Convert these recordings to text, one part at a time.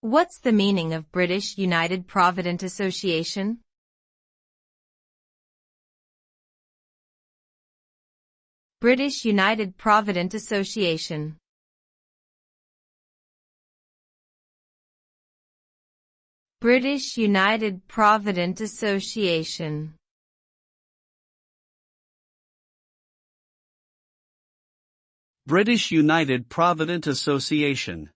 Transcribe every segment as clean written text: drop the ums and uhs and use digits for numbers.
What's the meaning of British United Provident Association? British United Provident Association. British United Provident Association. British United Provident Association.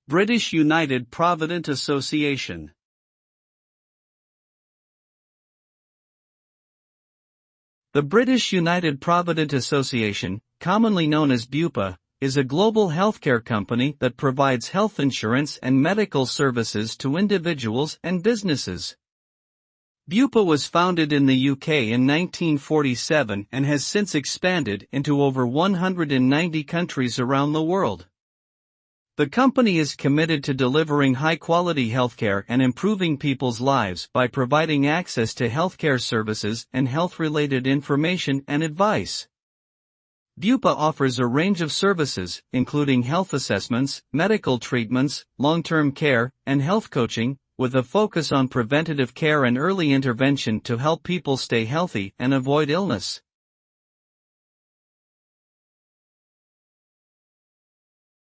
British United Provident Association. The British United Provident Association, commonly known as BUPA, is a global healthcare company that provides health insurance and medical services to individuals and businesses. BUPA was founded in the UK in 1947 and has since expanded into over 190 countries around the world. The company is committed to delivering high-quality healthcare and improving people's lives by providing access to healthcare services and health-related information and advice. BUPA offers a range of services, including health assessments, medical treatments, long-term care, and health coaching, with a focus on preventative care and early intervention to help people stay healthy and avoid illness.